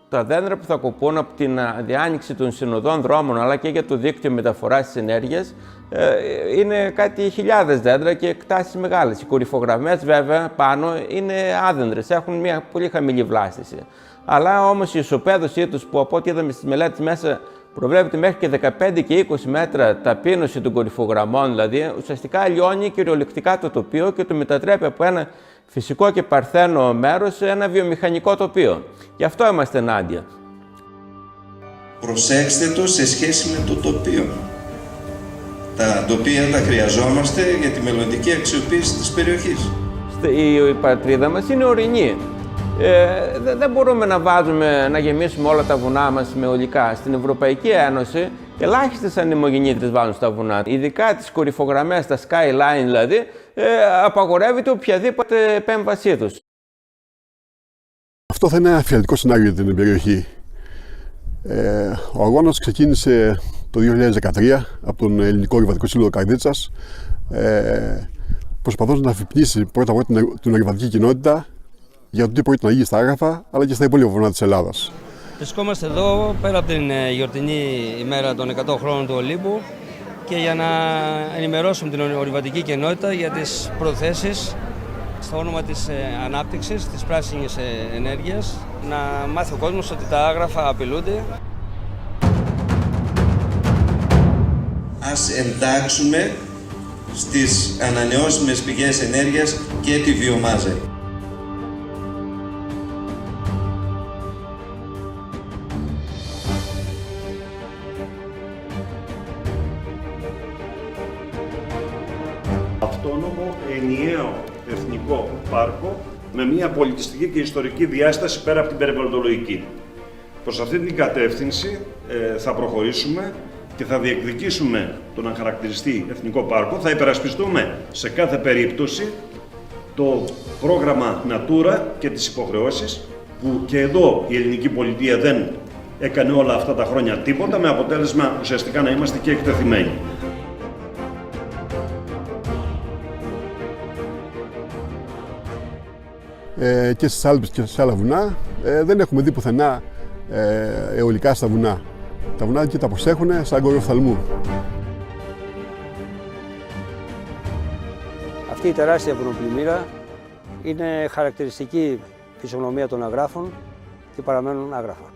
Τα δέντρα που θα κοπούν από την διάνοιξη των συνοδών δρόμων αλλά και για το δίκτυο μεταφοράς της ενέργειας είναι κάτι χιλιάδες δέντρα και εκτάσεις μεγάλες. Οι κορυφογραμμές βέβαια πάνω είναι άδεντρες, έχουν μια πολύ χαμηλή βλάστηση. Αλλά όμως η ισοπαίδωσή τους που από ό,τι είδαμε στις μελέτες μέσα προβλέπεται μέχρι και 15 και 20 μέτρα ταπείνωση των κορυφογραμμών, δηλαδή ουσιαστικά λιώνει κυριολεκτικά το τοπίο και το μετατρέπει από ένα φυσικό και παρθένο μέρος σε ένα βιομηχανικό τοπίο. Γι' αυτό είμαστε ενάντια. Προσέξτε το σε σχέση με το τοπίο. Τα τοπία τα χρειαζόμαστε για τη μελλοντική αξιοποίηση της περιοχής. Η πατρίδα μας είναι ορεινή. Δεν μπορούμε να γεμίσουμε όλα τα βουνά μας με υλικά. Στην Ευρωπαϊκή Ένωση ελάχιστες ανεμογεννήτρες βάζουν στα βουνά. Ειδικά τις κορυφογραμμές, τα skyline δηλαδή, απαγορεύεται οποιαδήποτε επέμβασή τους. Αυτό θα είναι ένα φιαλτικό σενάριο για την περιοχή. Ο αγώνας ξεκίνησε το 2013 από τον Ελληνικό Ορειβατικό Σύλλογο Καρδίτσας, προσπαθώντας να αφυπνίσει πρώτα απ' όλα την ορειβατική κοινότητα για το τι πρόκειται να γίνει στα Άγραφα αλλά και στα υπόλοιπα βουνά της Ελλάδας. Βρισκόμαστε εδώ πέρα από την γιορτινή ημέρα των 100 χρόνων του Ολύμπου και για να ενημερώσουμε την ορειβατική κοινότητα για τις προθέσεις στο όνομα της ανάπτυξης, της πράσινης ενέργειας, να μάθει ο κόσμος ότι τα Άγραφα απειλούνται. Ας εντάξουμε στις ανανεώσιμες πηγές ενέργειας και τη βιομάζα. Αυτόνομο ενιαίο εθνικό πάρκο με μια πολιτιστική και ιστορική διάσταση πέρα από την περιβαλλοντολογική. Προς αυτή την κατεύθυνση θα προχωρήσουμε και θα διεκδικήσουμε το να χαρακτηριστεί εθνικό πάρκο. Θα υπερασπιστούμε σε κάθε περίπτωση το πρόγραμμα Natura και τις υποχρεώσεις που και εδώ η ελληνική πολιτεία δεν έκανε όλα αυτά τα χρόνια τίποτα, με αποτέλεσμα ουσιαστικά να είμαστε και εκτεθειμένοι. Και στις Άλπες και σε άλλα βουνά δεν έχουμε δει πουθενά αιωλικά στα βουνά. Τα βουνά και τα προσέχουν σαν κορυφθαλμού. Αυτή η τεράστια βουνοπλημμύρα είναι χαρακτηριστική φυσιογνωμία των αγράφων και παραμένουν άγραφα.